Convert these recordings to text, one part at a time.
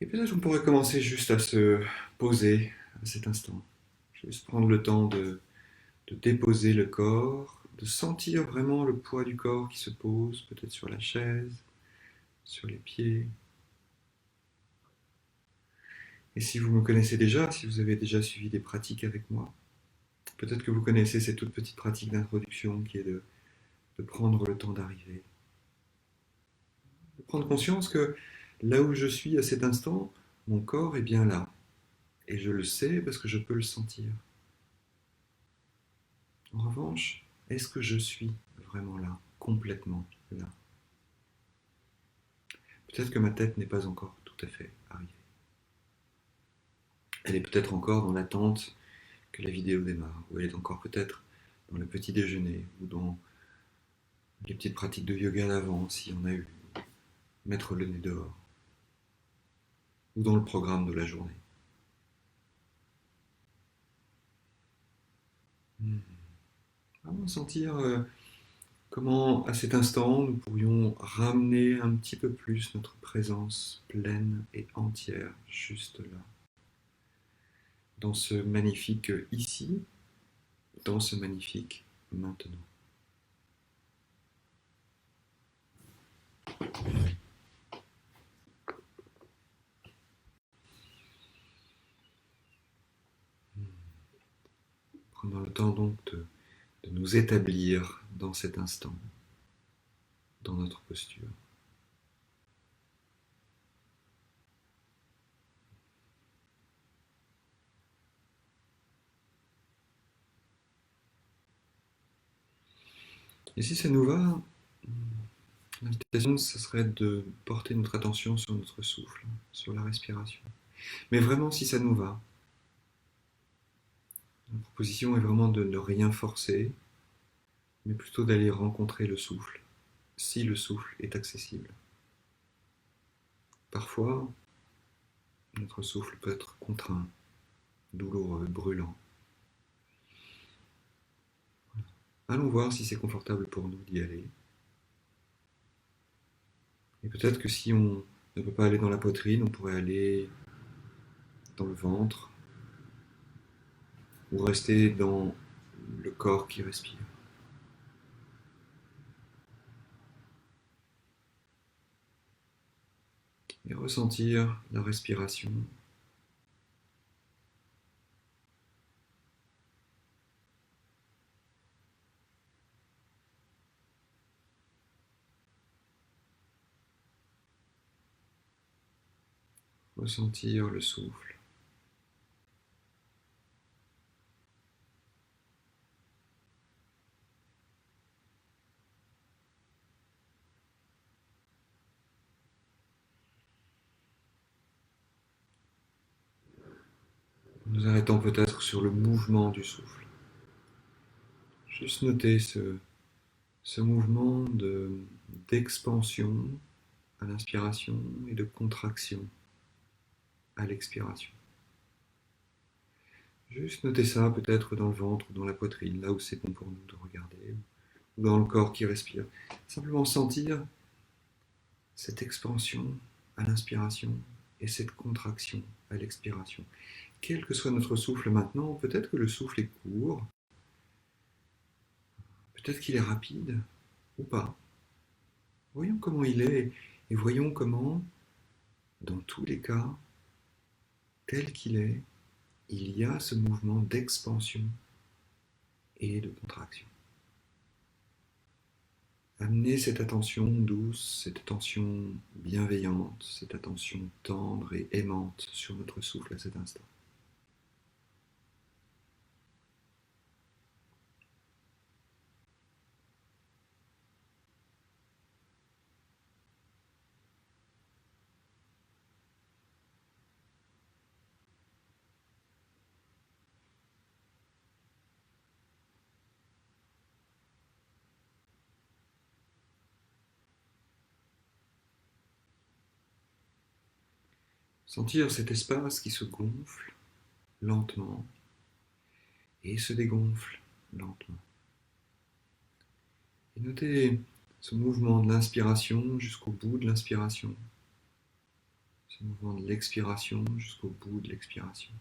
Et peut-être on pourrait commencer juste à se poser à cet instant. Juste prendre le temps de déposer le corps, de sentir vraiment le poids du corps qui se pose, peut-être sur la chaise, sur les pieds. Et si vous me connaissez déjà, si vous avez déjà suivi des pratiques avec moi, peut-être que vous connaissez cette toute petite pratique d'introduction qui est de prendre le temps d'arriver. De prendre conscience que là où je suis à cet instant, mon corps est bien là. Et je le sais parce que je peux le sentir. En revanche, est-ce que je suis vraiment là, complètement là? Peut-être que ma tête n'est pas encore tout à fait arrivée. Elle est peut-être encore dans l'attente que la vidéo démarre, ou elle est encore peut-être dans le petit déjeuner, ou dans les petites pratiques de yoga d'avant, s'il y en a eu, mettre le nez dehors, ou dans le programme de la journée. Vraiment sentir comment, à cet instant, nous pourrions ramener un petit peu plus notre présence pleine et entière, juste là, dans ce magnifique ici, dans ce magnifique maintenant. Prenons le temps donc de nous établir dans cet instant, dans notre posture. Et si ça nous va, l'invitation, ce serait de porter notre attention sur notre souffle, sur la respiration. Mais vraiment, si ça nous va, la proposition est vraiment de ne rien forcer, mais plutôt d'aller rencontrer le souffle, si le souffle est accessible. Parfois, notre souffle peut être contraint, douloureux, brûlant. Allons voir si c'est confortable pour nous d'y aller. Et peut-être que si on ne peut pas aller dans la poitrine, on pourrait aller dans le ventre ou rester dans le corps qui respire. Et ressentir la respiration. Ressentir le souffle. Nous arrêtons peut-être sur le mouvement du souffle. Juste noter ce mouvement d'expansion à l'inspiration et de contraction à l'expiration. Juste noter ça peut-être dans le ventre ou dans la poitrine, là où c'est bon pour nous de regarder, ou dans le corps qui respire. Simplement sentir cette expansion à l'inspiration et cette contraction à l'expiration. Quel que soit notre souffle maintenant, peut-être que le souffle est court, peut-être qu'il est rapide ou pas. Voyons comment il est et voyons comment, dans tous les cas, tel qu'il est, il y a ce mouvement d'expansion et de contraction. Amener cette attention douce, cette attention bienveillante, cette attention tendre et aimante sur notre souffle à cet instant. Sentir cet espace qui se gonfle lentement et se dégonfle lentement. Et notez ce mouvement de l'inspiration jusqu'au bout de l'inspiration. ce mouvement de l'expiration jusqu'au bout de l'expiration.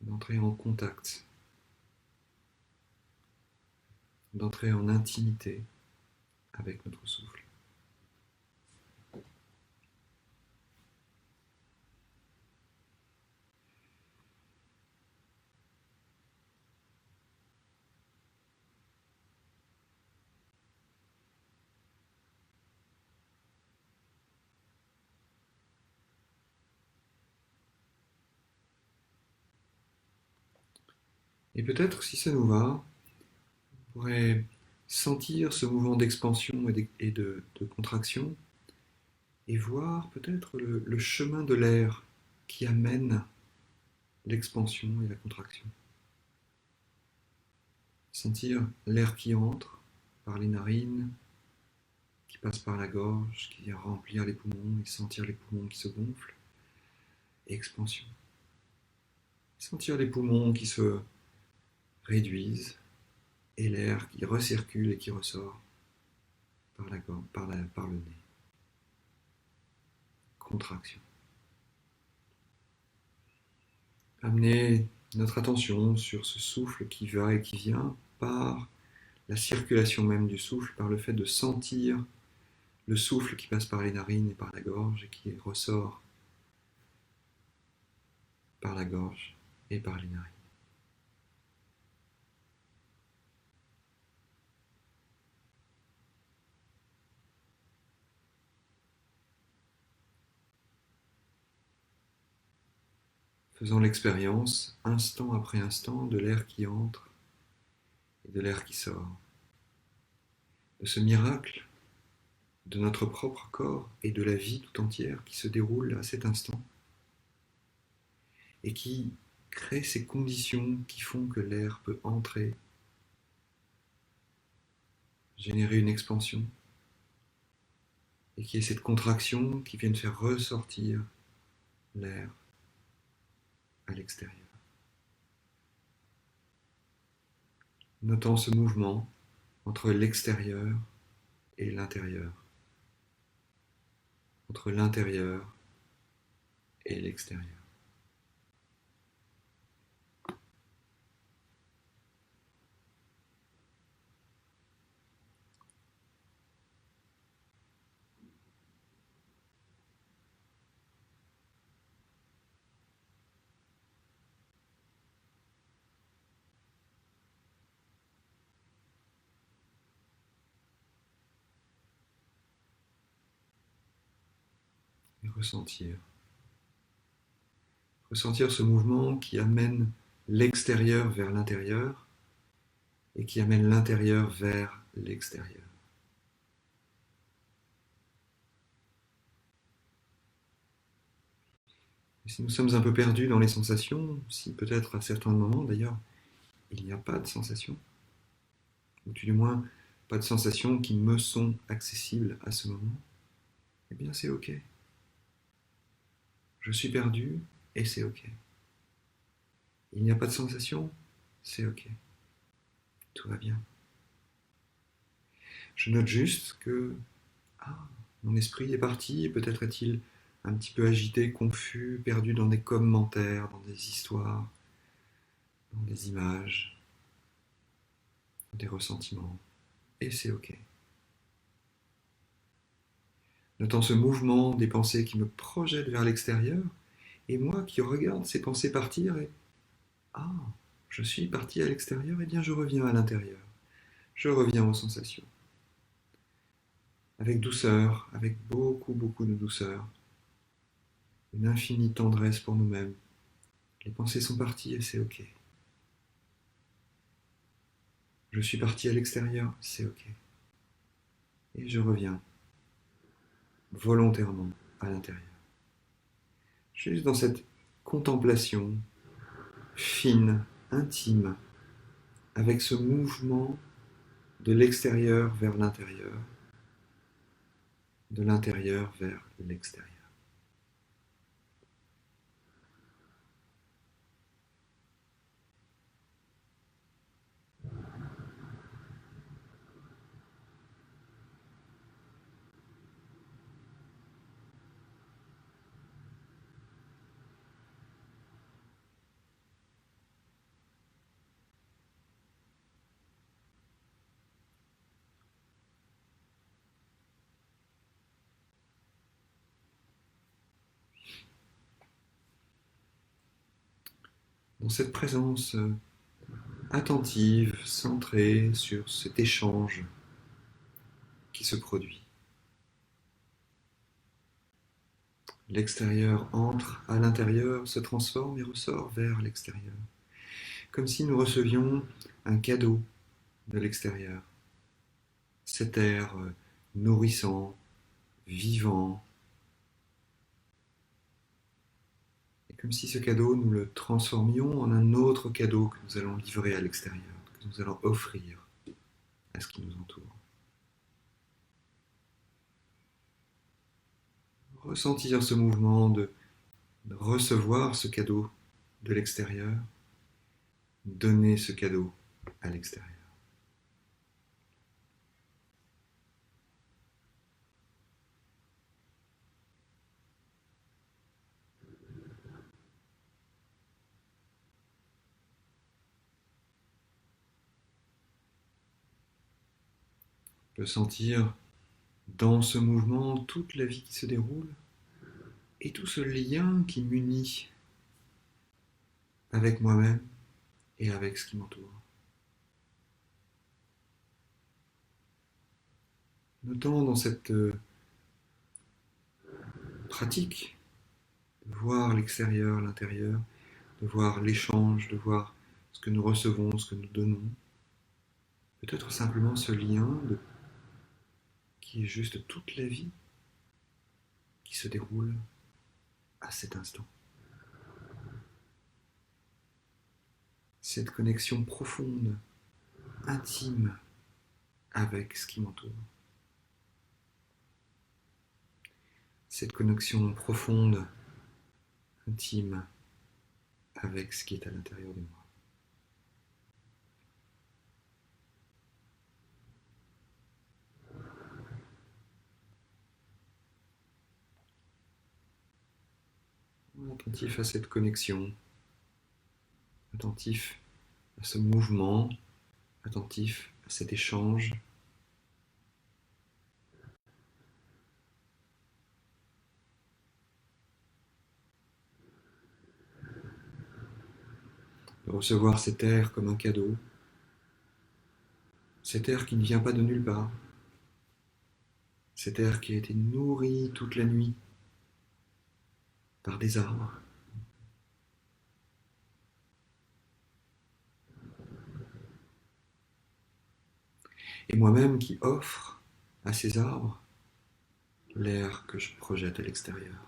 D'entrer en contact, d'entrer en intimité avec notre souffle. Et peut-être, si ça nous va, on pourrait sentir ce mouvement d'expansion et de contraction et voir peut-être le chemin de l'air qui amène l'expansion et la contraction. Sentir l'air qui entre par les narines, qui passe par la gorge, qui vient remplir les poumons et sentir les poumons qui se gonflent. Et expansion. Sentir les poumons qui se réduisent et l'air qui recircule et qui ressort par la gorge, par le nez. Contraction. Amener notre attention sur ce souffle qui va et qui vient par la circulation même du souffle, par le fait de sentir le souffle qui passe par les narines et par la gorge et qui ressort par la gorge et par les narines. Faisant l'expérience, instant après instant, de l'air qui entre et de l'air qui sort. De ce miracle de notre propre corps et de la vie tout entière qui se déroule à cet instant et qui crée ces conditions qui font que l'air peut entrer, générer une expansion et qui est cette contraction qui vient de faire ressortir l'air à l'extérieur. Notant ce mouvement entre l'extérieur et l'intérieur, entre l'intérieur et l'extérieur. Et ressentir. Ressentir ce mouvement qui amène l'extérieur vers l'intérieur et qui amène l'intérieur vers l'extérieur. Et si nous sommes un peu perdus dans les sensations, si peut-être à certains moments d'ailleurs il n'y a pas de sensations, ou tout du moins pas de sensations qui me sont accessibles à ce moment, eh bien c'est ok. Je suis perdu et c'est ok. Il n'y a pas de sensation, c'est ok. Tout va bien. Je note juste que mon esprit est parti, et peut-être est-il un petit peu agité, confus, perdu dans des commentaires, dans des histoires, dans des images, des ressentiments. Et c'est ok. Notant ce mouvement des pensées qui me projettent vers l'extérieur, et moi qui regarde ces pensées partir et ah, je suis parti à l'extérieur, et bien je reviens à l'intérieur. Je reviens aux sensations. Avec douceur, avec beaucoup, beaucoup de douceur. Une infinie tendresse pour nous-mêmes. Les pensées sont parties et c'est ok. Je suis parti à l'extérieur, c'est ok. Et je reviens volontairement à l'intérieur. Juste dans cette contemplation fine, intime, avec ce mouvement de l'extérieur vers l'intérieur, de l'intérieur vers l'extérieur. dans cette présence attentive, centrée sur cet échange qui se produit. L'extérieur entre à l'intérieur, se transforme et ressort vers l'extérieur, comme si nous recevions un cadeau de l'extérieur. Cet air nourrissant, vivant, et comme si ce cadeau, nous le transformions en un autre cadeau que nous allons livrer à l'extérieur, que nous allons offrir à ce qui nous entoure. Ressentir ce mouvement de recevoir ce cadeau de l'extérieur, donner ce cadeau à l'extérieur. On peut sentir dans ce mouvement toute la vie qui se déroule et tout ce lien qui m'unit avec moi-même et avec ce qui m'entoure. Notant dans cette pratique de voir l'extérieur, l'intérieur, de voir l'échange, de voir ce que nous recevons, ce que nous donnons, peut-être simplement ce lien qui est juste toute la vie qui se déroule à cet instant. Cette connexion profonde, intime avec ce qui m'entoure. Cette connexion profonde, intime avec ce qui est à l'intérieur de moi. Attentif à cette connexion, attentif à ce mouvement, attentif à cet échange. De recevoir cet air comme un cadeau, cet air qui ne vient pas de nulle part, cet air qui a été nourri toute la nuit par des arbres. Et moi-même qui offre à ces arbres l'air que je projette à l'extérieur.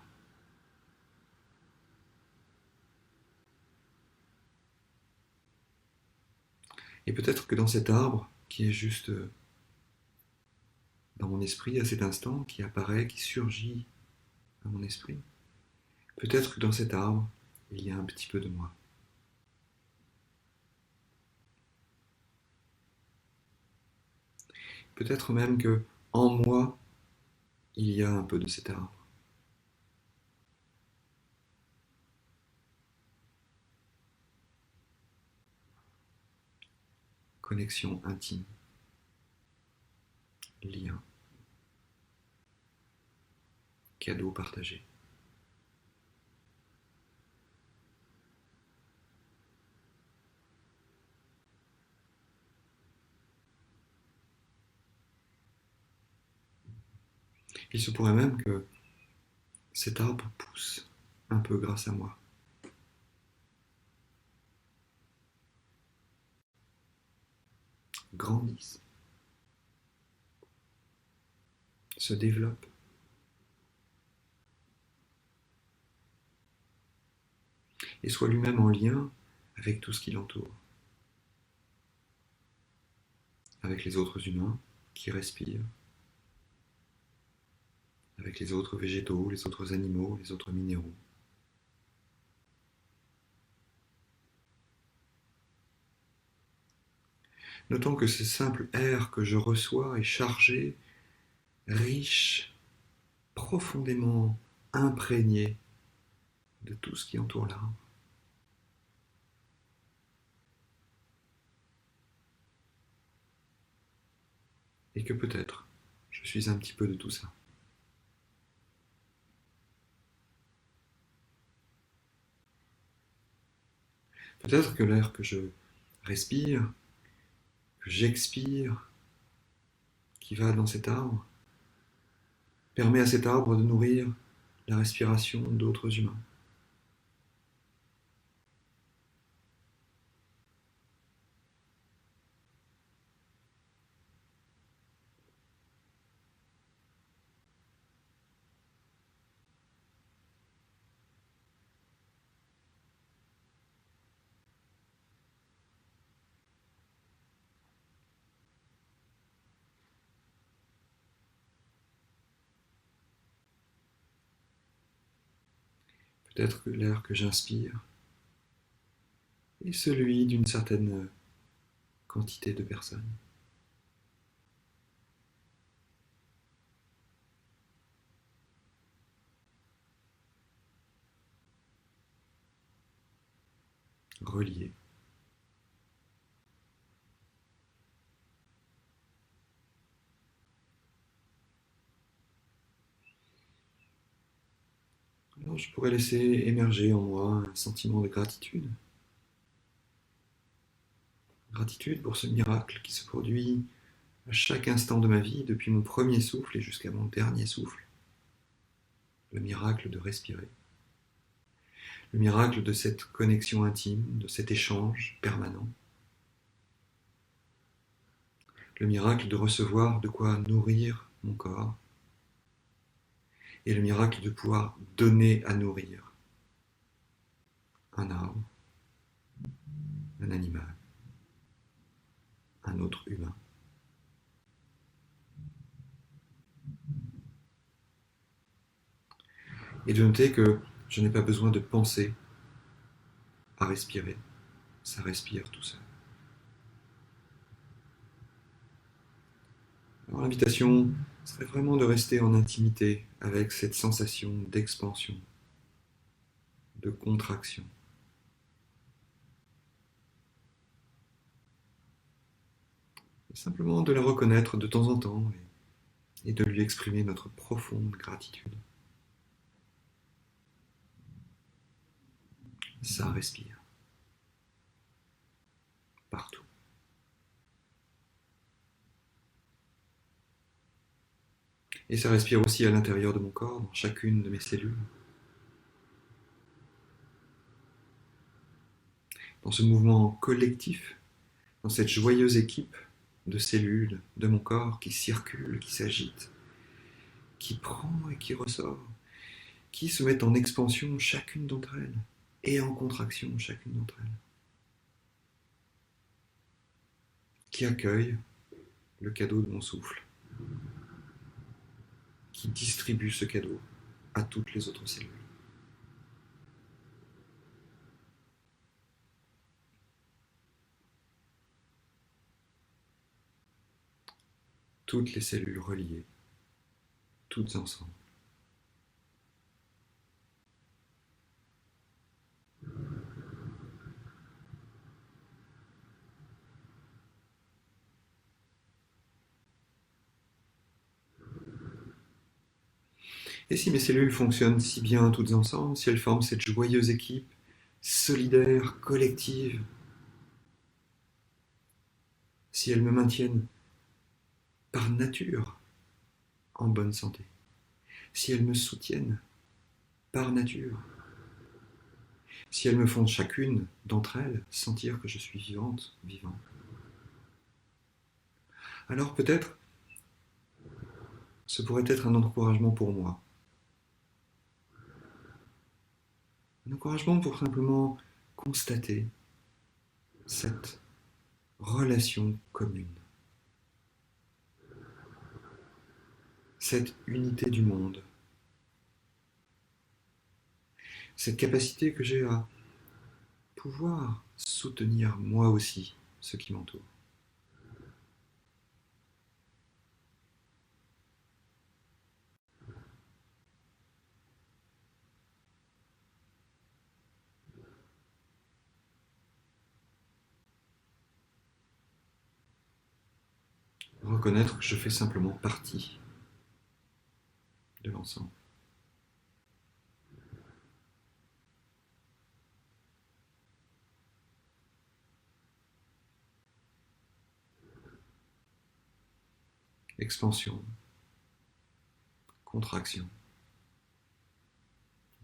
Et peut-être que dans cet arbre, qui est juste dans mon esprit à cet instant, qui apparaît, qui surgit à mon esprit, peut-être que dans cet arbre, il y a un petit peu de moi. Peut-être même que en moi, il y a un peu de cet arbre. Connexion intime, lien, cadeau partagé. Il se pourrait même que cet arbre pousse un peu grâce à moi. Grandisse, se développe. Et soit lui-même en lien avec tout ce qui l'entoure. Avec les autres humains qui respirent, avec les autres végétaux, les autres animaux, les autres minéraux. Notons que ce simple air que je reçois est chargé, riche, profondément imprégné de tout ce qui entoure l'arbre. Et que peut-être je suis un petit peu de tout ça. Peut-être que l'air que je respire, que j'expire, qui va dans cet arbre, permet à cet arbre de nourrir la respiration d'autres humains. Peut-être que l'air que j'inspire est celui d'une certaine quantité de personnes. Reliées. Alors je pourrais laisser émerger en moi un sentiment de gratitude. Gratitude pour ce miracle qui se produit à chaque instant de ma vie, depuis mon premier souffle et jusqu'à mon dernier souffle. Le miracle de respirer. Le miracle de cette connexion intime, de cet échange permanent. Le miracle de recevoir de quoi nourrir mon corps. Et le miracle de pouvoir donner à nourrir un arbre, un animal, un autre humain. Et de noter que je n'ai pas besoin de penser à respirer. Ça respire tout seul. Alors l'invitation serait vraiment de rester en intimité avec cette sensation d'expansion, de contraction. Et simplement de la reconnaître de temps en temps et de lui exprimer notre profonde gratitude. Ça respire. Partout. Et ça respire aussi à l'intérieur de mon corps, dans chacune de mes cellules. Dans ce mouvement collectif, dans cette joyeuse équipe de cellules de mon corps qui circulent, qui s'agitent, qui prend et qui ressort, qui se mettent en expansion chacune d'entre elles et en contraction chacune d'entre elles, qui accueille le cadeau de mon souffle, qui distribue ce cadeau à toutes les autres cellules. Toutes les cellules reliées, toutes ensemble. Et si mes cellules fonctionnent si bien toutes ensemble, si elles forment cette joyeuse équipe, solidaire, collective, si elles me maintiennent par nature en bonne santé, si elles me soutiennent par nature, si elles me font chacune d'entre elles sentir que je suis vivante, vivant, alors peut-être ce pourrait être un encouragement pour moi. Un encouragement pour simplement constater cette relation commune, cette unité du monde, cette capacité que j'ai à pouvoir soutenir moi aussi ce qui m'entoure. Reconnaître que je fais simplement partie de l'ensemble. expansion, contraction,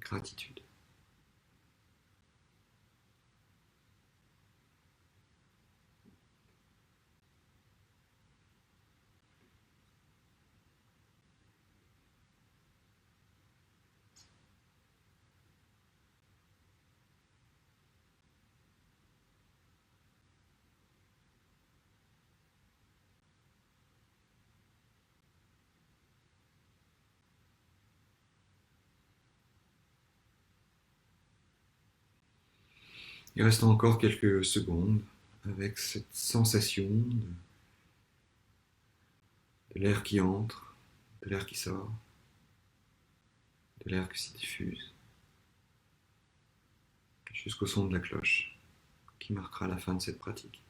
gratitude. Il reste encore quelques secondes avec cette sensation de l'air qui entre, de l'air qui sort, de l'air qui s'y diffuse, jusqu'au son de la cloche qui marquera la fin de cette pratique.